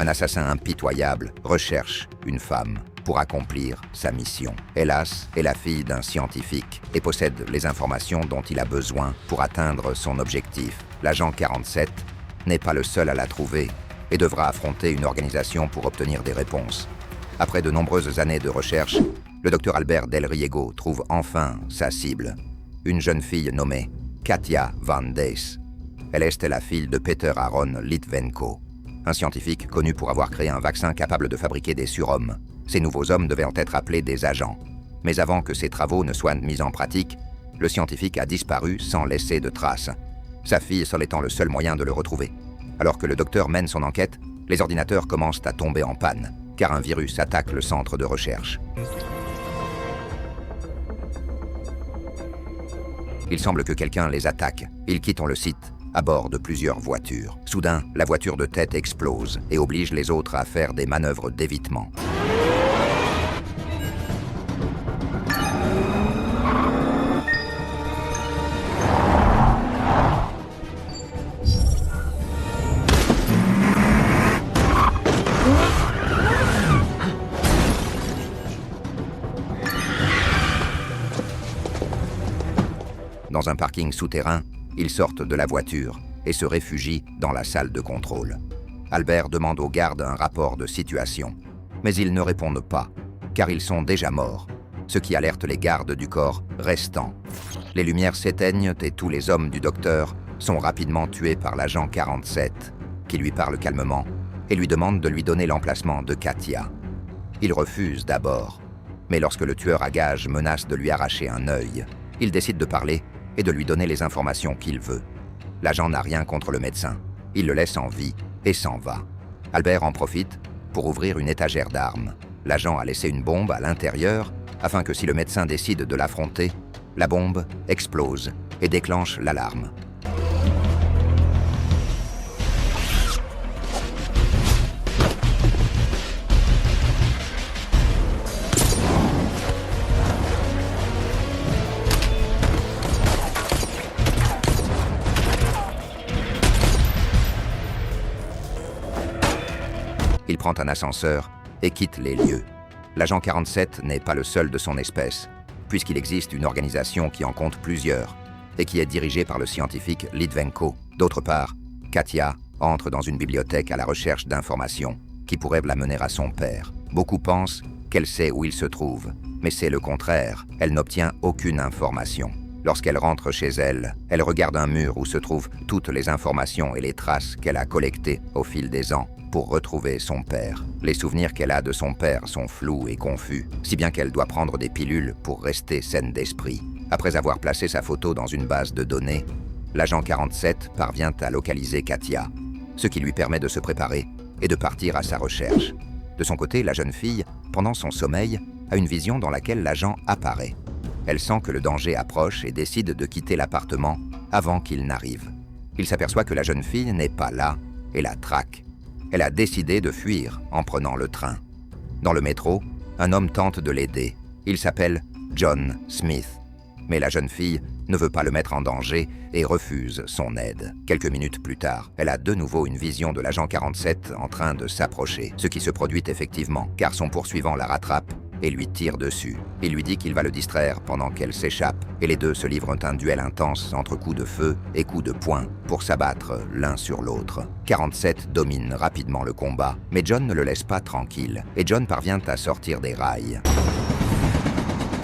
Un assassin impitoyable recherche une femme pour accomplir sa mission. Hélas, est la fille d'un scientifique et possède les informations dont il a besoin pour atteindre son objectif. L'agent 47 n'est pas le seul à la trouver et devra affronter une organisation pour obtenir des réponses. Après de nombreuses années de recherche, le docteur Albert Del Riego trouve enfin sa cible, une jeune fille nommée Katia Van Dees. Elle est la fille de Peter Aaron Litvenko, un scientifique connu pour avoir créé un vaccin capable de fabriquer des surhommes. Ces nouveaux hommes devaient être appelés des agents. Mais avant que ces travaux ne soient mis en pratique, le scientifique a disparu sans laisser de traces, sa fille seule étant le seul moyen de le retrouver. Alors que le docteur mène son enquête, les ordinateurs commencent à tomber en panne, car un virus attaque le centre de recherche. Il semble que quelqu'un les attaque. Ils quittent le site à bord de plusieurs voitures. Soudain, la voiture de tête explose et oblige les autres à faire des manœuvres d'évitement. Dans un parking souterrain, ils sortent de la voiture et se réfugient dans la salle de contrôle. Albert demande aux gardes un rapport de situation, mais ils ne répondent pas, car ils sont déjà morts, ce qui alerte les gardes du corps restant. Les lumières s'éteignent et tous les hommes du docteur sont rapidement tués par l'agent 47, qui lui parle calmement et lui demande de lui donner l'emplacement de Katia. Il refuse d'abord, mais lorsque le tueur à gages menace de lui arracher un œil, il décide de parler et de lui donner les informations qu'il veut. L'agent n'a rien contre le médecin. Il le laisse en vie et s'en va. Albert en profite pour ouvrir une étagère d'armes. L'agent a laissé une bombe à l'intérieur afin que si le médecin décide de l'affronter, la bombe explose et déclenche l'alarme. Il prend un ascenseur et quitte les lieux. L'agent 47 n'est pas le seul de son espèce, puisqu'il existe une organisation qui en compte plusieurs et qui est dirigée par le scientifique Litvenko. D'autre part, Katia entre dans une bibliothèque à la recherche d'informations qui pourraient la mener à son père. Beaucoup pensent qu'elle sait où il se trouve, mais c'est le contraire. Elle n'obtient aucune information. Lorsqu'elle rentre chez elle, elle regarde un mur où se trouvent toutes les informations et les traces qu'elle a collectées au fil des ans pour retrouver son père. Les souvenirs qu'elle a de son père sont flous et confus, si bien qu'elle doit prendre des pilules pour rester saine d'esprit. Après avoir placé sa photo dans une base de données, l'agent 47 parvient à localiser Katia, ce qui lui permet de se préparer et de partir à sa recherche. De son côté, la jeune fille, pendant son sommeil, a une vision dans laquelle l'agent apparaît. Elle sent que le danger approche et décide de quitter l'appartement avant qu'il n'arrive. Il s'aperçoit que la jeune fille n'est pas là et la traque. Elle a décidé de fuir en prenant le train. Dans le métro, un homme tente de l'aider. Il s'appelle John Smith. Mais la jeune fille ne veut pas le mettre en danger et refuse son aide. Quelques minutes plus tard, elle a de nouveau une vision de l'agent 47 en train de s'approcher, ce qui se produit effectivement, car son poursuivant la rattrape et lui tire dessus. Il lui dit qu'il va le distraire pendant qu'elle s'échappe, et les deux se livrent un duel intense entre coups de feu et coups de poing pour s'abattre l'un sur l'autre. 47 domine rapidement le combat, mais John ne le laisse pas tranquille, et John parvient à sortir des rails.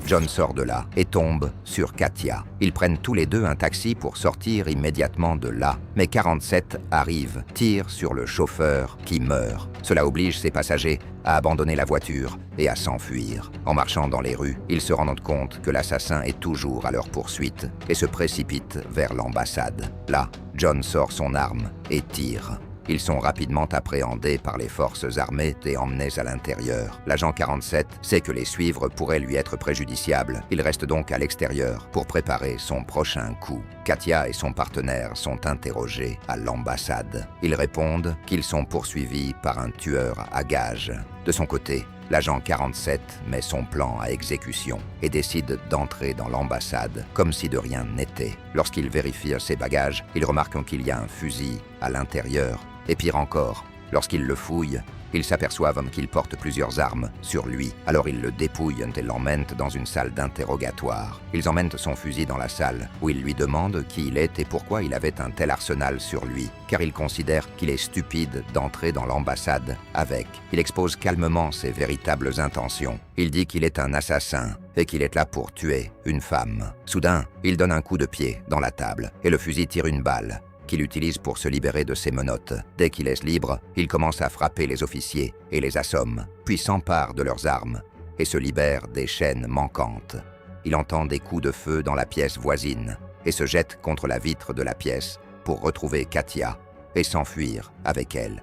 John sort de là et tombe sur Katia. Ils prennent tous les deux un taxi pour sortir immédiatement de là. Mais 47 arrive, tire sur le chauffeur qui meurt. Cela oblige ses passagers à abandonner la voiture et à s'enfuir. En marchant dans les rues, ils se rendent compte que l'assassin est toujours à leur poursuite et se précipitent vers l'ambassade. Là, John sort son arme et tire. Ils sont rapidement appréhendés par les forces armées et emmenés à l'intérieur. L'agent 47 sait que les suivre pourrait lui être préjudiciable. Il reste donc à l'extérieur pour préparer son prochain coup. Katia et son partenaire sont interrogés à l'ambassade. Ils répondent qu'ils sont poursuivis par un tueur à gages. De son côté, l'agent 47 met son plan à exécution et décide d'entrer dans l'ambassade comme si de rien n'était. Lorsqu'il vérifie ses bagages, il remarque qu'il y a un fusil à l'intérieur. Et pire encore, Lorsqu'ils le fouillent, ils s'aperçoivent qu'il porte plusieurs armes sur lui. Alors ils le dépouillent et l'emmènent dans une salle d'interrogatoire. Ils emmènent son fusil dans la salle, où ils lui demandent qui il est et pourquoi il avait un tel arsenal sur lui, car ils considèrent qu'il est stupide d'entrer dans l'ambassade avec. Il expose calmement ses véritables intentions. Il dit qu'il est un assassin et qu'il est là pour tuer une femme. Soudain, il donne un coup de pied dans la table et le fusil tire une balle qu'il utilise pour se libérer de ses menottes. Dès qu'il est libre, il commence à frapper les officiers et les assomme, puis s'empare de leurs armes et se libère des chaînes manquantes. Il entend des coups de feu dans la pièce voisine et se jette contre la vitre de la pièce pour retrouver Katia et s'enfuir avec elle.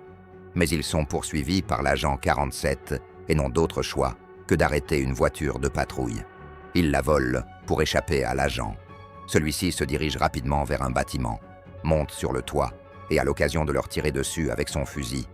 Mais ils sont poursuivis par l'agent 47 et n'ont d'autre choix que d'arrêter une voiture de patrouille. Ils la volent pour échapper à l'agent. Celui-ci se dirige rapidement vers un bâtiment, monte sur le toit et a l'occasion de leur tirer dessus avec son fusil.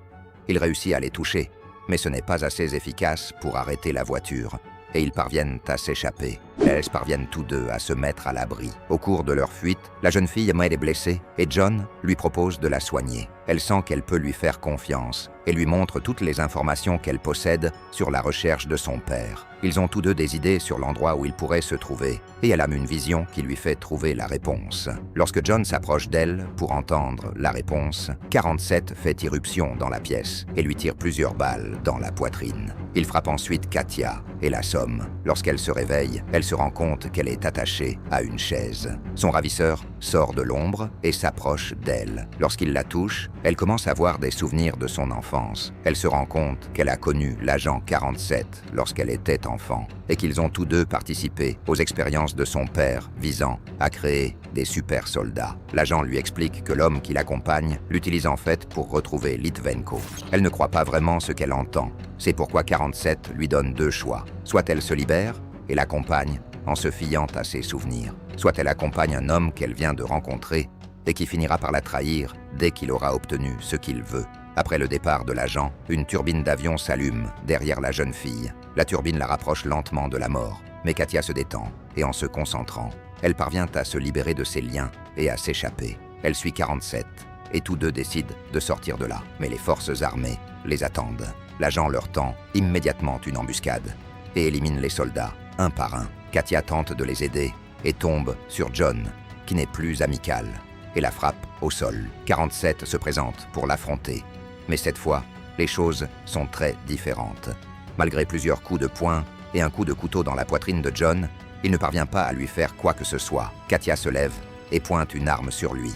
Il réussit à les toucher, mais ce n'est pas assez efficace pour arrêter la voiture et ils parviennent à s'échapper. Elles parviennent tous deux à se mettre à l'abri. Au cours de leur fuite, la jeune fille est blessée et John lui propose de la soigner. Elle sent qu'elle peut lui faire confiance et lui montre toutes les informations qu'elle possède sur la recherche de son père. Ils ont tous deux des idées sur l'endroit où il pourrait se trouver et elle a une vision qui lui fait trouver la réponse. Lorsque John s'approche d'elle pour entendre la réponse, 47 fait irruption dans la pièce et lui tire plusieurs balles dans la poitrine. Il frappe ensuite Katia et l'assomme. Lorsqu'elle se réveille, elle se rend compte qu'elle est attachée à une chaise. Son ravisseur sort de l'ombre et s'approche d'elle. Lorsqu'il la touche, elle commence à avoir des souvenirs de son enfance. Elle se rend compte qu'elle a connu l'agent 47 lorsqu'elle était enfant et qu'ils ont tous deux participé aux expériences de son père visant à créer des super soldats. L'agent lui explique que l'homme qui l'accompagne l'utilise en fait pour retrouver Litvenko. Elle ne croit pas vraiment ce qu'elle entend. C'est pourquoi 47 lui donne deux choix. Soit elle se libère et l'accompagne en se fiant à ses souvenirs, soit elle accompagne un homme qu'elle vient de rencontrer et qui finira par la trahir dès qu'il aura obtenu ce qu'il veut. Après le départ de l'agent, une turbine d'avion s'allume derrière la jeune fille. La turbine la rapproche lentement de la mort, mais Katia se détend et en se concentrant, elle parvient à se libérer de ses liens et à s'échapper. Elle suit 47 et tous deux décident de sortir de là, mais les forces armées les attendent. L'agent leur tend immédiatement une embuscade et élimine les soldats un par un. Katia tente de les aider et tombe sur John, qui n'est plus amical, et la frappe au sol. 47 se présente pour l'affronter, mais cette fois, les choses sont très différentes. Malgré plusieurs coups de poing et un coup de couteau dans la poitrine de John, il ne parvient pas à lui faire quoi que ce soit. Katia se lève et pointe une arme sur lui.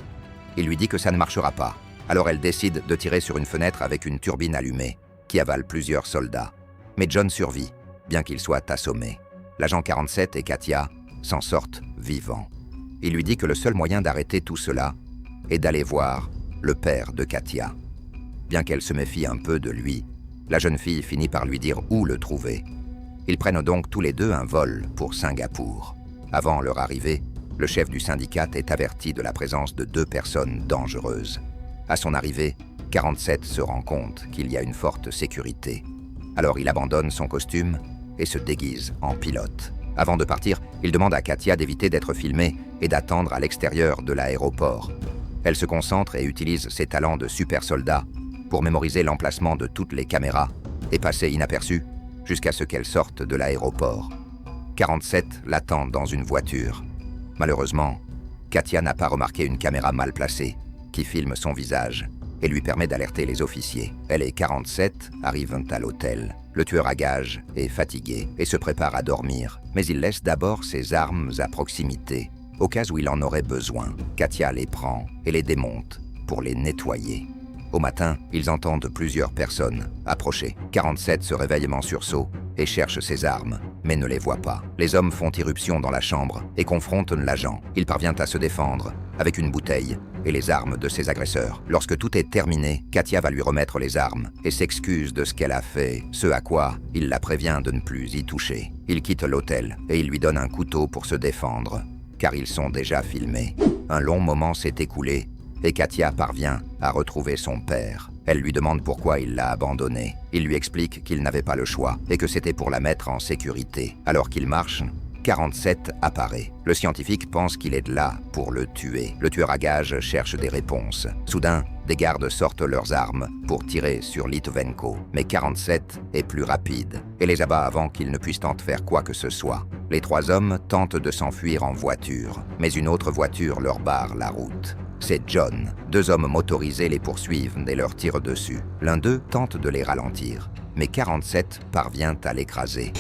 Il lui dit que ça ne marchera pas, alors elle décide de tirer sur une fenêtre avec une turbine allumée, qui avale plusieurs soldats. Mais John survit, bien qu'il soit assommé. L'agent 47 et Katia s'en sortent vivants. Il lui dit que le seul moyen d'arrêter tout cela est d'aller voir le père de Katia. Bien qu'elle se méfie un peu de lui, la jeune fille finit par lui dire où le trouver. Ils prennent donc tous les deux un vol pour Singapour. Avant leur arrivée, le chef du syndicat est averti de la présence de 2 personnes dangereuses. À son arrivée, 47 se rend compte qu'il y a une forte sécurité. Alors il abandonne son costume et se déguise en pilote. Avant de partir, il demande à Katia d'éviter d'être filmée et d'attendre à l'extérieur de l'aéroport. Elle se concentre et utilise ses talents de super soldat pour mémoriser l'emplacement de toutes les caméras et passer inaperçue jusqu'à ce qu'elle sorte de l'aéroport. 47 l'attend dans une voiture. Malheureusement, Katia n'a pas remarqué une caméra mal placée qui filme son visage et lui permet d'alerter les officiers. Elle et 47 arrivent à l'hôtel. Le tueur à gages est fatigué et se prépare à dormir, mais il laisse d'abord ses armes à proximité, au cas où il en aurait besoin. Katia les prend et les démonte pour les nettoyer. Au matin, ils entendent plusieurs personnes approcher. 47 se réveille en sursaut et cherche ses armes, mais ne les voit pas. Les hommes font irruption dans la chambre et confrontent l'agent. Il parvient à se défendre avec une bouteille et les armes de ses agresseurs. Lorsque tout est terminé, Katia va lui remettre les armes et s'excuse de ce qu'elle a fait, ce à quoi il la prévient de ne plus y toucher. Il quitte l'hôtel et il lui donne un couteau pour se défendre, car ils sont déjà filmés. Un long moment s'est écoulé et Katia parvient à retrouver son père. Elle lui demande pourquoi il l'a abandonnée. Il lui explique qu'il n'avait pas le choix et que c'était pour la mettre en sécurité. Alors qu'il marche, 47 apparaît. Le scientifique pense qu'il est là pour le tuer. Le tueur à gages cherche des réponses. Soudain, des gardes sortent leurs armes pour tirer sur Litvenko, mais 47 est plus rapide et les abat avant qu'ils ne puissent tenter faire quoi que ce soit. Les 3 hommes tentent de s'enfuir en voiture, mais une autre voiture leur barre la route. C'est John. 2 hommes motorisés les poursuivent et leur tirent dessus. L'un d'eux tente de les ralentir, mais 47 parvient à l'écraser.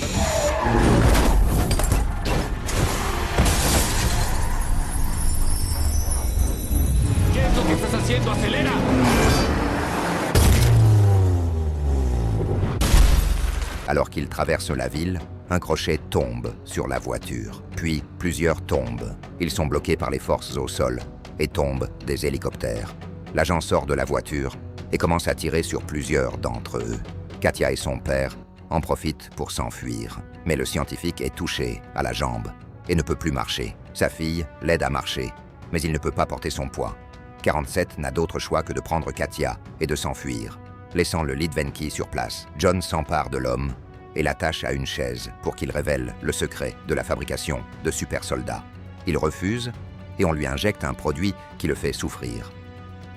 Alors qu'ils traversent la ville, un crochet tombe sur la voiture. Puis, plusieurs tombent. Ils sont bloqués par les forces au sol et tombent des hélicoptères. L'agent sort de la voiture et commence à tirer sur plusieurs d'entre eux. Katia et son père en profitent pour s'enfuir. Mais le scientifique est touché à la jambe et ne peut plus marcher. Sa fille l'aide à marcher, mais il ne peut pas porter son poids. 47 n'a d'autre choix que de prendre Katia et de s'enfuir, laissant le Litvenki sur place. John s'empare de l'homme et l'attache à une chaise pour qu'il révèle le secret de la fabrication de super soldats. Il refuse et on lui injecte un produit qui le fait souffrir.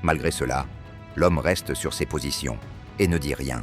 Malgré cela, l'homme reste sur ses positions et ne dit rien.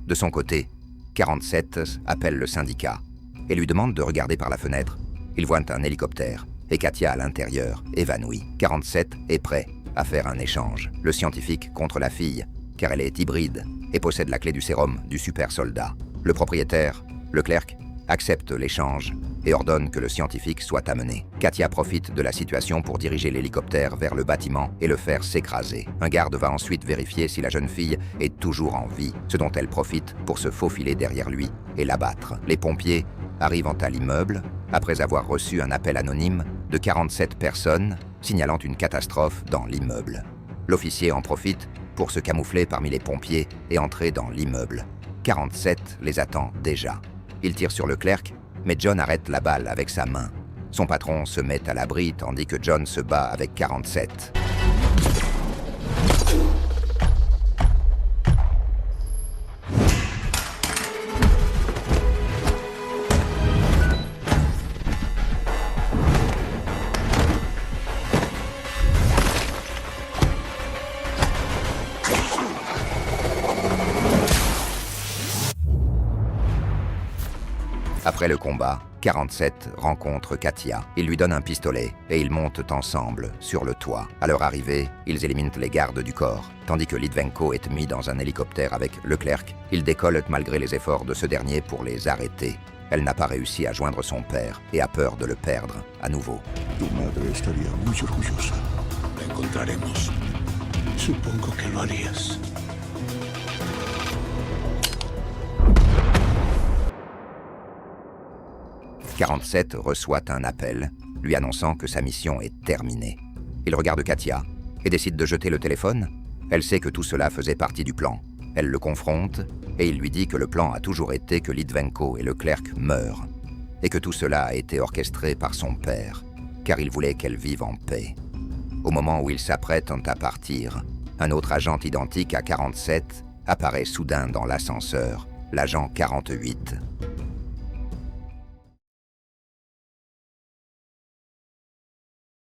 De son côté, 47 appelle le syndicat et lui demande de regarder par la fenêtre. Il voit un hélicoptère et Katia à l'intérieur, évanouie. 47 est prêt à faire un échange. Le scientifique contre la fille, car elle est hybride et possède la clé du sérum du super soldat. Le propriétaire, le clerc, accepte l'échange et ordonne que le scientifique soit amené. Katia profite de la situation pour diriger l'hélicoptère vers le bâtiment et le faire s'écraser. Un garde va ensuite vérifier si la jeune fille est toujours en vie, ce dont elle profite pour se faufiler derrière lui et l'abattre. Les pompiers arrivant à l'immeuble, après avoir reçu un appel anonyme de 47 personnes signalant une catastrophe dans l'immeuble. L'officier en profite pour se camoufler parmi les pompiers et entrer dans l'immeuble. 47 les attend déjà. Il tire sur le clerc, mais John arrête la balle avec sa main. Son patron se met à l'abri tandis que John se bat avec 47. Après le combat, 47 rencontre Katia. Il lui donne un pistolet et ils montent ensemble sur le toit. À leur arrivée, ils éliminent les gardes du corps. Tandis que Litvenko est mis dans un hélicoptère avec Leclerc, il décolle malgré les efforts de ce dernier pour les arrêter. Elle n'a pas réussi à joindre son père et a peur de le perdre à nouveau. Tu madre estaría muy orgullosa. La encontraremos. Supongo que lo harías. « 47 reçoit un appel, lui annonçant que sa mission est terminée. Il regarde Katia et décide de jeter le téléphone. Elle sait que tout cela faisait partie du plan. Elle le confronte et il lui dit que le plan a toujours été que Litvenko et le clerc meurent et que tout cela a été orchestré par son père, car il voulait qu'elle vive en paix. Au moment où ils s'apprêtent à partir, un autre agent identique à 47 apparaît soudain dans l'ascenseur, l'agent 48.